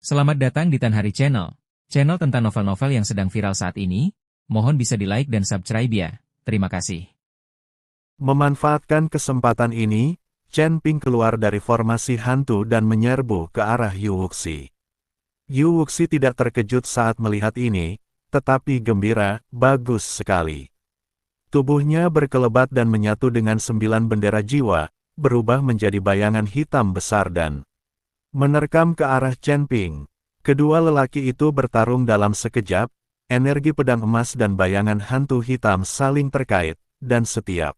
Selamat datang di Tan Hari Channel. Channel tentang novel-novel yang sedang viral saat ini. Mohon bisa di-like dan subscribe ya. Terima kasih. Memanfaatkan kesempatan ini, Chen Ping keluar dari formasi hantu dan menyerbu ke arah Yu Wuxi. Yu Wuxi tidak terkejut saat melihat ini, tetapi gembira, bagus sekali. Tubuhnya berkelebat dan menyatu dengan 9 bendera jiwa, berubah menjadi bayangan hitam besar dan menerkam ke arah Chen Ping. Kedua lelaki itu bertarung dalam sekejap, energi pedang emas dan bayangan hantu hitam saling terkait, dan setiap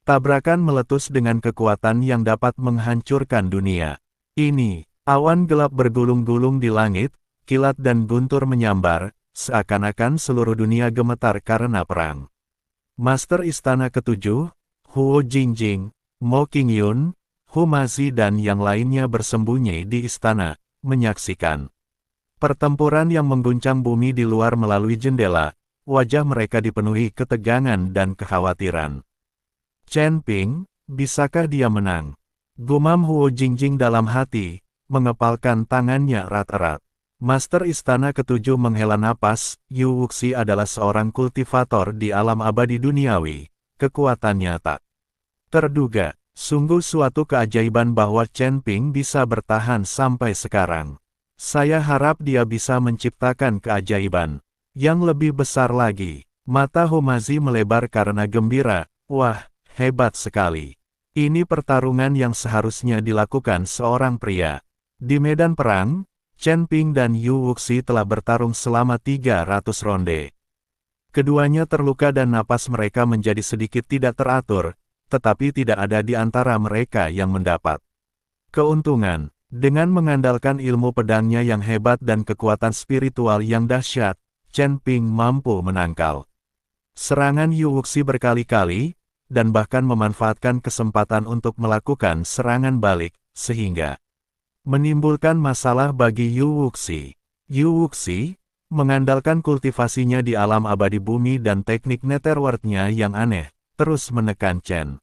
tabrakan meletus dengan kekuatan yang dapat menghancurkan dunia. Ini, awan gelap bergulung-gulung di langit, kilat dan guntur menyambar, seakan-akan seluruh dunia gemetar karena perang. Master Istana Ketujuh, Huo Jingjing, Mo Qingyun, Hu Mazi dan yang lainnya bersembunyi di istana, menyaksikan pertempuran yang mengguncang bumi di luar melalui jendela. Wajah mereka dipenuhi ketegangan dan kekhawatiran. Chen Ping, bisakah dia menang? Gumam Huo Jingjing dalam hati, mengepalkan tangannya erat-erat. Master Istana Ketujuh menghela napas, Yu Wuxi adalah seorang kultivator di alam abadi duniawi. Kekuatannya tak terduga. Sungguh suatu keajaiban bahwa Chen Ping bisa bertahan sampai sekarang. Saya harap dia bisa menciptakan keajaiban yang lebih besar lagi. Mata Humazi melebar karena gembira. Wah, hebat sekali. Ini pertarungan yang seharusnya dilakukan seorang pria. Di medan perang, Chen Ping dan Yu Wuxi telah bertarung selama 300 ronde. Keduanya terluka dan napas mereka menjadi sedikit tidak teratur, tetapi tidak ada di antara mereka yang mendapat keuntungan. Dengan mengandalkan ilmu pedangnya yang hebat dan kekuatan spiritual yang dahsyat, Chen Ping mampu menangkal serangan Yu Wuxi berkali-kali, dan bahkan memanfaatkan kesempatan untuk melakukan serangan balik, sehingga menimbulkan masalah bagi Yu Wuxi. Yu Wuxi, mengandalkan kultivasinya di alam abadi bumi dan teknik netherworld-nya yang aneh, terus menekan Chen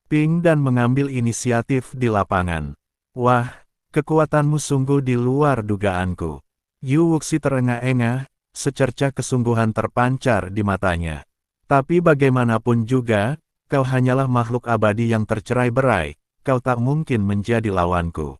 Ping dan mengambil inisiatif di lapangan. Wah, kekuatanmu sungguh di luar dugaanku. Yu Wuxi terengah-engah, secercah kesungguhan terpancar di matanya. Tapi bagaimanapun juga, kau hanyalah makhluk abadi yang tercerai-berai, kau tak mungkin menjadi lawanku.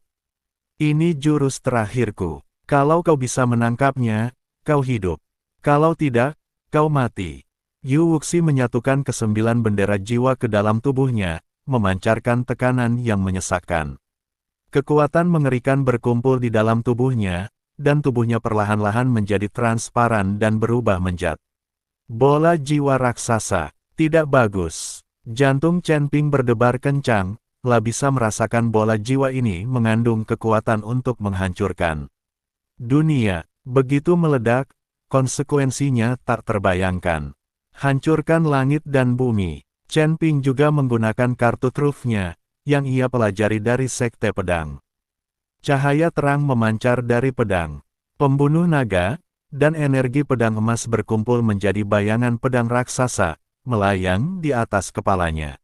Ini jurus terakhirku. Kalau kau bisa menangkapnya, kau hidup. Kalau tidak, kau mati. Yu Wuxi menyatukan ke-9 bendera jiwa ke dalam tubuhnya, memancarkan tekanan yang menyesakkan. Kekuatan mengerikan berkumpul di dalam tubuhnya, dan tubuhnya perlahan-lahan menjadi transparan dan berubah menjadi bola jiwa raksasa. Tidak bagus. Jantung Chen Ping berdebar kencang, bisa merasakan bola jiwa ini mengandung kekuatan untuk menghancurkan dunia. Begitu meledak, konsekuensinya tak terbayangkan. Hancurkan langit dan bumi. Chen Ping juga menggunakan kartu trufnya, yang ia pelajari dari Sekte Pedang. Cahaya terang memancar dari pedang pembunuh naga, dan energi pedang emas berkumpul menjadi bayangan pedang raksasa, melayang di atas kepalanya.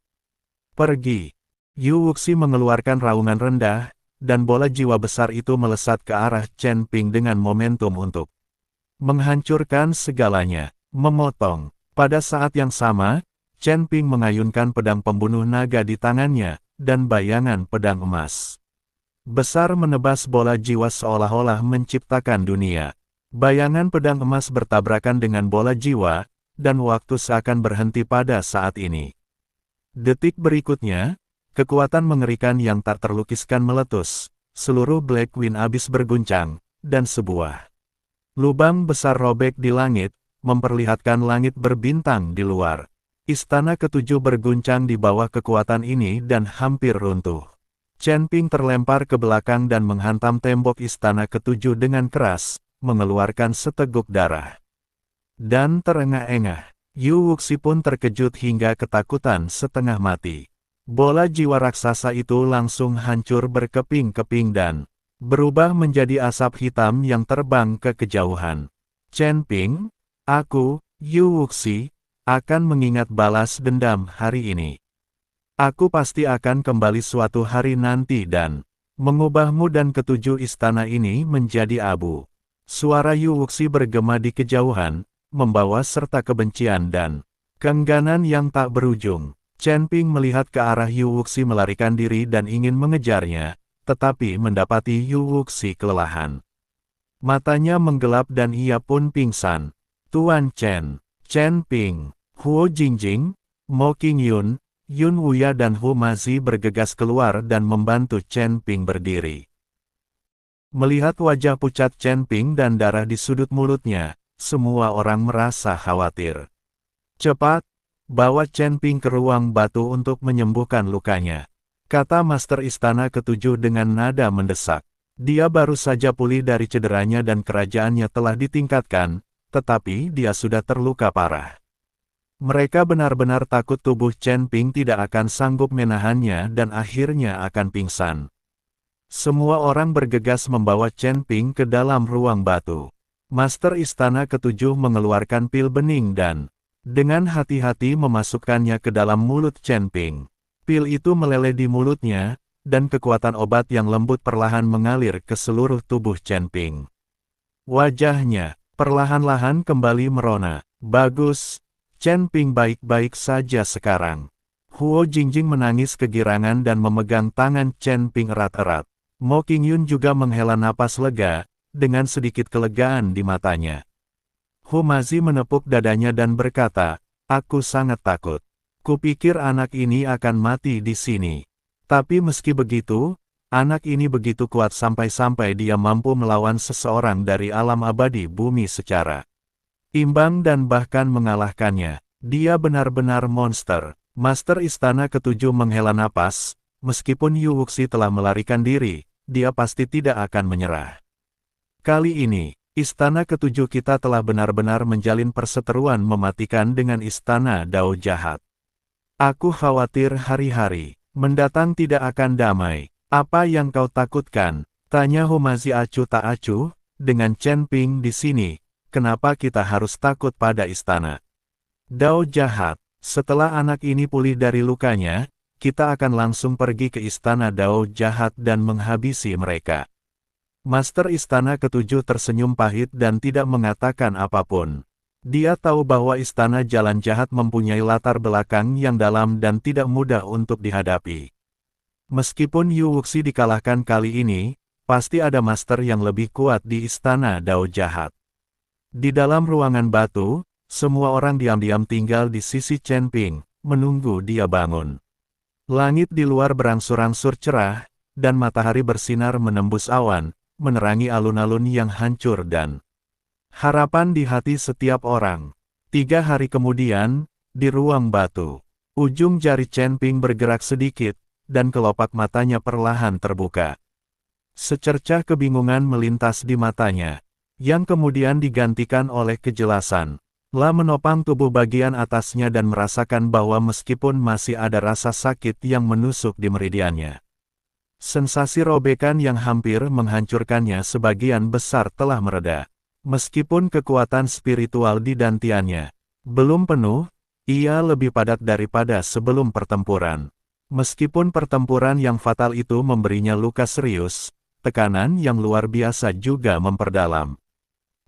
Pergi. Yu Wuxi mengeluarkan raungan rendah, dan bola jiwa besar itu melesat ke arah Chen Ping dengan momentum untuk menghancurkan segalanya, memotong. Pada saat yang sama, Chen Ping mengayunkan pedang pembunuh naga di tangannya, dan bayangan pedang emas besar menebas bola jiwa seolah-olah menciptakan dunia. Bayangan pedang emas bertabrakan dengan bola jiwa, dan waktu seakan berhenti pada saat ini. Detik berikutnya, kekuatan mengerikan yang tak terlukiskan meletus, seluruh Black Wind Abyss berguncang, dan sebuah lubang besar robek di langit, memperlihatkan langit berbintang di luar. Istana Ketujuh berguncang di bawah kekuatan ini dan hampir runtuh. Chen Ping terlempar ke belakang dan menghantam tembok Istana Ketujuh dengan keras, mengeluarkan seteguk darah. Dan terengah-engah, Yu Wuxi pun terkejut hingga ketakutan setengah mati. Bola jiwa raksasa itu langsung hancur berkeping-keping dan berubah menjadi asap hitam yang terbang ke kejauhan. Chen Ping, aku, Yu Wuxi, akan mengingat balas dendam hari ini. Aku pasti akan kembali suatu hari nanti dan Mengubahmu dan ketujuh istana ini menjadi abu. Suara Yu Wuxi bergema di kejauhan, membawa serta kebencian dan keengganan yang tak berujung. Chen Ping melihat ke arah Yu Wuxi melarikan diri dan ingin mengejarnya, tetapi mendapati Yu Wuxi kelelahan. Matanya menggelap dan ia pun pingsan. Tuan Chen, Chen Ping, Huo Jingjing, Mo Qingyun, Yun Wuya dan Hu Mazi bergegas keluar dan membantu Chen Ping berdiri. Melihat wajah pucat Chen Ping dan darah di sudut mulutnya, semua orang merasa khawatir. Cepat, bawa Chen Ping ke ruang batu untuk menyembuhkan lukanya, kata Master Istana Ketujuh dengan nada mendesak. Dia baru saja pulih dari cederanya dan kerajaannya telah ditingkatkan, tetapi dia sudah terluka parah. Mereka benar-benar takut tubuh Chen Ping tidak akan sanggup menahannya dan akhirnya akan pingsan. Semua orang bergegas membawa Chen Ping ke dalam ruang batu. Master Istana Ketujuh mengeluarkan pil bening dan dengan hati-hati memasukkannya ke dalam mulut Chen Ping. Pil itu meleleh di mulutnya, dan kekuatan obat yang lembut perlahan mengalir ke seluruh tubuh Chen Ping. Wajahnya perlahan-lahan kembali merona. Bagus. Chen Ping baik-baik saja sekarang. Huo Jingjing menangis kegirangan dan memegang tangan Chen Ping erat-erat. Mo Qingyun juga menghela napas lega, dengan sedikit kelegaan di matanya. Hu Mazi menepuk dadanya dan berkata, aku sangat takut. Kupikir anak ini akan mati di sini. Tapi meski begitu, anak ini begitu kuat sampai-sampai dia mampu melawan seseorang dari alam abadi bumi secara imbang dan bahkan mengalahkannya. Dia benar-benar monster. Master Istana Ketujuh menghela napas, meskipun Yu Wuxi telah melarikan diri, dia pasti tidak akan menyerah. Kali ini, Istana Ketujuh kita telah benar-benar menjalin perseteruan mematikan dengan Istana Dao Jahat. Aku khawatir hari-hari mendatang tidak akan damai. Apa yang kau takutkan? Tanya Hu Mazi acuh tak acuh, dengan Chen Ping di sini. Kenapa kita harus takut pada istana Dao Jahat? Setelah anak ini pulih dari lukanya, kita akan langsung pergi ke istana Dao Jahat dan menghabisi mereka. Master Istana Ketujuh tersenyum pahit dan tidak mengatakan apapun. Dia tahu bahwa istana Jalan Jahat mempunyai latar belakang yang dalam dan tidak mudah untuk dihadapi. Meskipun Yu Wuxi dikalahkan kali ini, pasti ada master yang lebih kuat di istana Dao Jahat. Di dalam ruangan batu, semua orang diam-diam tinggal di sisi Chen Ping, menunggu dia bangun. Langit di luar berangsur-angsur cerah, dan matahari bersinar menembus awan, menerangi alun-alun yang hancur dan harapan di hati setiap orang. 3 hari kemudian, di ruang batu, ujung jari Chen Ping bergerak sedikit, dan kelopak matanya perlahan terbuka. Secercah kebingungan melintas di matanya, yang kemudian digantikan oleh kejelasan. La menopang tubuh bagian atasnya dan merasakan bahwa meskipun masih ada rasa sakit yang menusuk di meridiannya, sensasi robekan yang hampir menghancurkannya sebagian besar telah mereda. Meskipun kekuatan spiritual di dantiannya belum penuh, ia lebih padat daripada sebelum pertempuran. Meskipun pertempuran yang fatal itu memberinya luka serius, tekanan yang luar biasa juga memperdalam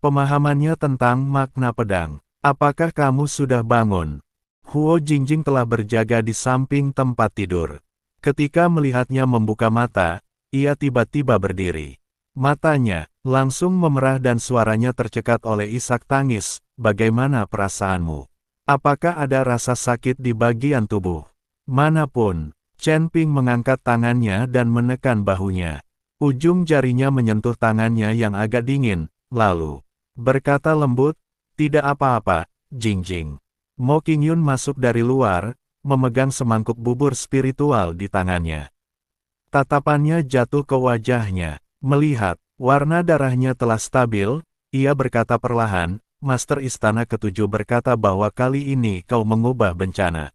pemahamannya tentang makna pedang. Apakah kamu sudah bangun? Huo Jingjing telah berjaga di samping tempat tidur. Ketika melihatnya membuka mata, ia tiba-tiba berdiri. Matanya langsung memerah dan suaranya tercekat oleh isak tangis. Bagaimana perasaanmu? Apakah ada rasa sakit di bagian tubuh manapun? Chen Ping mengangkat tangannya dan menekan bahunya. Ujung jarinya menyentuh tangannya yang agak dingin, lalu berkata lembut, tidak apa-apa, Jingjing. Mo Qingyun masuk dari luar, memegang semangkuk bubur spiritual di tangannya. Tatapannya jatuh ke wajahnya. Melihat warna darahnya telah stabil, ia berkata perlahan, Master Istana Ketujuh berkata bahwa kali ini kau mengubah bencana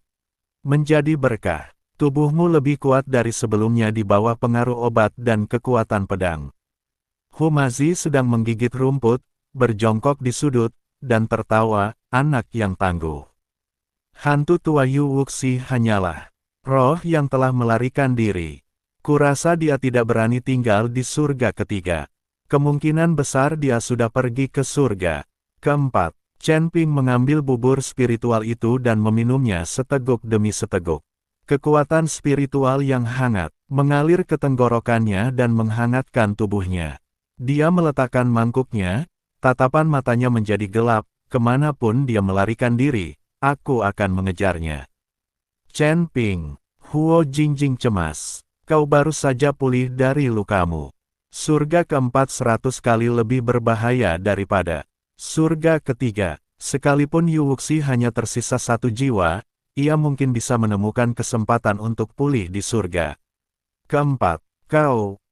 menjadi berkah. Tubuhmu lebih kuat dari sebelumnya di bawah pengaruh obat dan kekuatan pedang. Hu Mazi sedang menggigit rumput, berjongkok di sudut, dan tertawa, anak yang tangguh. Hantu tua Yu Wuxi hanyalah roh yang telah melarikan diri. Kurasa dia tidak berani tinggal di surga ketiga. Kemungkinan besar dia sudah pergi ke surga keempat. Chen Ping mengambil bubur spiritual itu dan meminumnya seteguk demi seteguk. Kekuatan spiritual yang hangat mengalir ke tenggorokannya dan menghangatkan tubuhnya. Dia meletakkan mangkuknya, tatapan matanya menjadi gelap, kemanapun dia melarikan diri, aku akan mengejarnya. Chen Ping, Huo Jingjing cemas. Kau baru saja pulih dari lukamu. Surga keempat 100 kali lebih berbahaya daripada surga ketiga. Sekalipun Yu Wuxi hanya tersisa 1 jiwa, ia mungkin bisa menemukan kesempatan untuk pulih di surga keempat.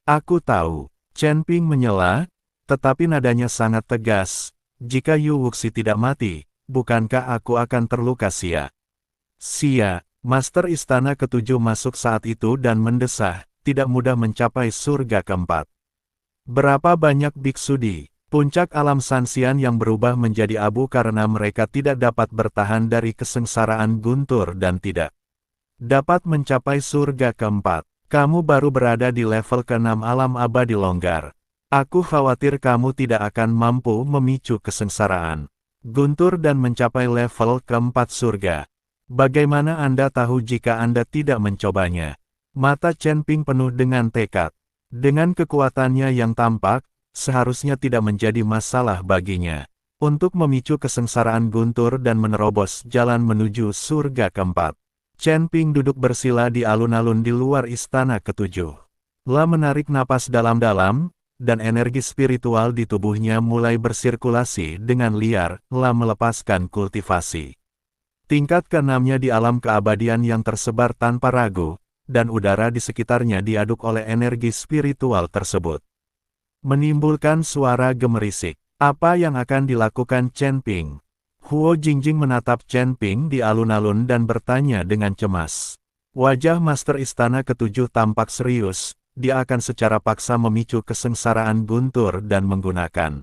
Aku tahu. Chen Ping menyela, tetapi nadanya sangat tegas. Jika Yu Wuxi tidak mati, bukankah aku akan terluka sia-sia? Master Istana Ketujuh masuk saat itu dan mendesah, tidak mudah mencapai surga keempat. Berapa banyak biksu di puncak alam Sanxian yang berubah menjadi abu karena mereka tidak dapat bertahan dari kesengsaraan guntur dan tidak dapat mencapai surga keempat. Kamu baru berada di level ke-6 alam abadi longgar. Aku khawatir kamu tidak akan mampu memicu kesengsaraan guntur dan mencapai level keempat surga. Bagaimana Anda tahu jika Anda tidak mencobanya? Mata Chen Ping penuh dengan tekad. Dengan kekuatannya yang tampak, seharusnya tidak menjadi masalah baginya untuk memicu kesengsaraan guntur dan menerobos jalan menuju surga keempat. Chen Ping duduk bersila di alun-alun di luar Istana Ketujuh. La menarik napas dalam-dalam, dan energi spiritual di tubuhnya mulai bersirkulasi dengan liar. La melepaskan kultivasi tingkat ke-6-nya di alam keabadian yang tersebar tanpa ragu, dan udara di sekitarnya diaduk oleh energi spiritual tersebut. Menimbulkan suara gemerisik. Apa yang akan dilakukan Chen Ping? Huo Jingjing menatap Chen Ping di alun-alun dan bertanya dengan cemas. Wajah Master Istana Ketujuh tampak serius, dia akan secara paksa memicu kesengsaraan guntur dan menggunakan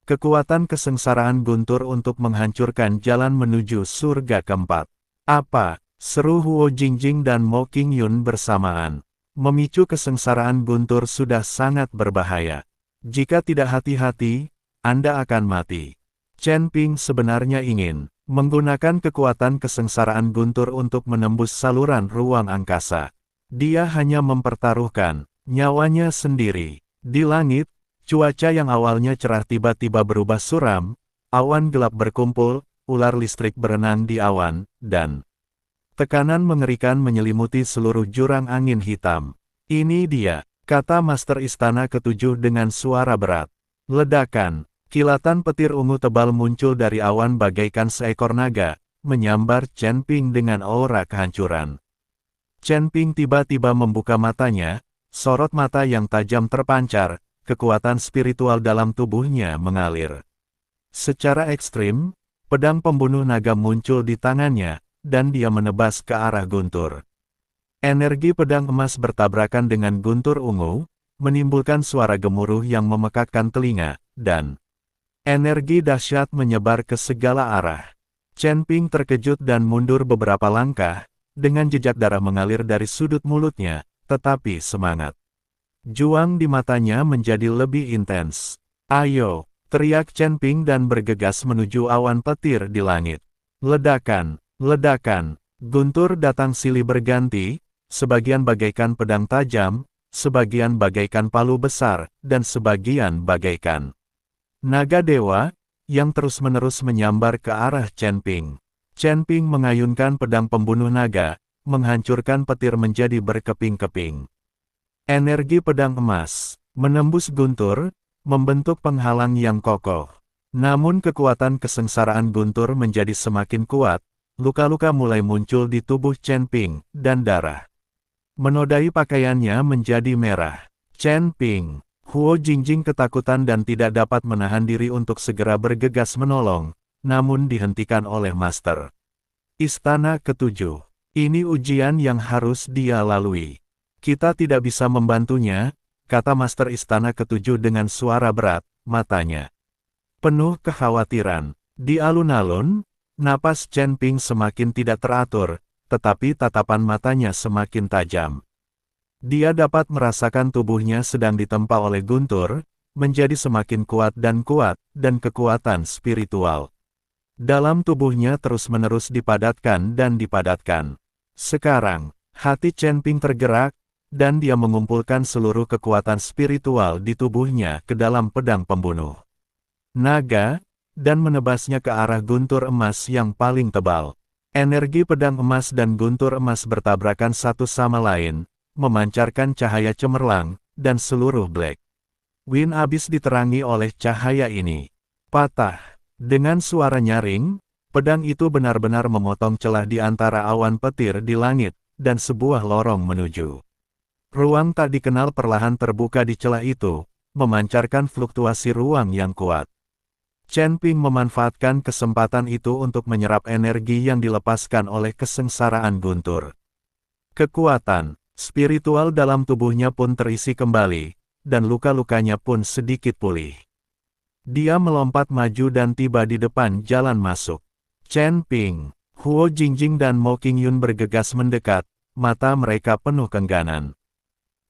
kekuatan kesengsaraan guntur untuk menghancurkan jalan menuju surga keempat. Apa? Seru Huo Jingjing dan Mo Qingyun bersamaan. Memicu kesengsaraan guntur sudah sangat berbahaya. Jika tidak hati-hati, Anda akan mati. Chen Ping sebenarnya ingin menggunakan kekuatan kesengsaraan guntur untuk menembus saluran ruang angkasa. Dia hanya mempertaruhkan nyawanya sendiri. Di langit, cuaca yang awalnya cerah tiba-tiba berubah suram, awan gelap berkumpul, ular listrik berenang di awan, dan tekanan mengerikan menyelimuti seluruh jurang angin hitam. Ini dia, kata Master Istana Ketujuh dengan suara berat. Ledakan, kilatan petir ungu tebal muncul dari awan bagaikan seekor naga, menyambar Chen Ping dengan aura kehancuran. Chen Ping tiba-tiba membuka matanya, sorot mata yang tajam terpancar, kekuatan spiritual dalam tubuhnya mengalir. Secara ekstrim, pedang pembunuh naga muncul di tangannya, dan dia menebas ke arah guntur. Energi pedang emas bertabrakan dengan guntur ungu, menimbulkan suara gemuruh yang memekakkan telinga, dan energi dahsyat menyebar ke segala arah. Chen Ping terkejut dan mundur beberapa langkah, dengan jejak darah mengalir dari sudut mulutnya, tetapi semangat juang di matanya menjadi lebih intens. Ayo, teriak Chen Ping dan bergegas menuju awan petir di langit. Ledakan, ledakan, guntur datang silih berganti, sebagian bagaikan pedang tajam, sebagian bagaikan palu besar, dan sebagian bagaikan naga dewa, yang terus-menerus menyambar ke arah Chen Ping. Chen Ping mengayunkan pedang pembunuh naga, menghancurkan petir menjadi berkeping-keping. Energi pedang emas menembus guntur, membentuk penghalang yang kokoh. Namun kekuatan kesengsaraan guntur menjadi semakin kuat, luka-luka mulai muncul di tubuh Chen Ping, dan darah menodai pakaiannya menjadi merah. Chen Ping, Huo Jingjing ketakutan dan tidak dapat menahan diri untuk segera bergegas menolong, namun dihentikan oleh Master Istana Ketujuh. Ini ujian yang harus dia lalui. Kita tidak bisa membantunya, kata Master Istana Ketujuh dengan suara berat, matanya penuh kekhawatiran. Di alun-alun, napas Chen Ping semakin tidak teratur, tetapi tatapan matanya semakin tajam. Dia dapat merasakan tubuhnya sedang ditempa oleh guntur, menjadi semakin kuat, dan kekuatan spiritual dalam tubuhnya terus-menerus dipadatkan dan dipadatkan. Sekarang, hati Chen Ping tergerak, dan dia mengumpulkan seluruh kekuatan spiritual di tubuhnya ke dalam pedang pembunuh naga, dan menebasnya ke arah guntur emas yang paling tebal. Energi pedang emas dan guntur emas bertabrakan satu sama lain, memancarkan cahaya cemerlang, dan seluruh Black Wind Abyss diterangi oleh cahaya ini. Patah. Dengan suara nyaring, pedang itu benar-benar memotong celah di antara awan petir di langit, dan sebuah lorong menuju ruang tak dikenal perlahan terbuka di celah itu, memancarkan fluktuasi ruang yang kuat. Chen Ping memanfaatkan kesempatan itu untuk menyerap energi yang dilepaskan oleh kesengsaraan guntur. Kekuatan spiritual dalam tubuhnya pun terisi kembali, dan luka-lukanya pun sedikit pulih. Dia melompat maju dan tiba di depan jalan masuk. Chen Ping, Huo Jingjing dan Mo Qingyun bergegas mendekat, mata mereka penuh kengganan.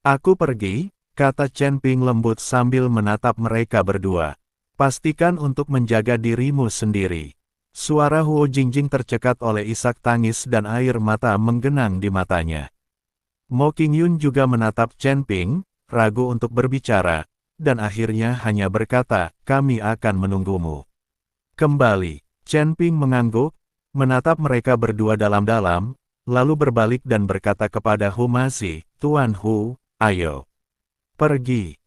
"Aku pergi," kata Chen Ping lembut sambil menatap mereka berdua. "Pastikan untuk menjaga dirimu sendiri." Suara Huo Jingjing tercekat oleh isak tangis dan air mata menggenang di matanya. Mo Qingyun juga menatap Chen Ping, ragu untuk berbicara, dan akhirnya hanya berkata, "Kami akan menunggumu." Kembali, Chen Ping mengangguk, menatap mereka berdua dalam-dalam, lalu berbalik dan berkata kepada Hu Mazi, "Tuan Hu, ayo pergi."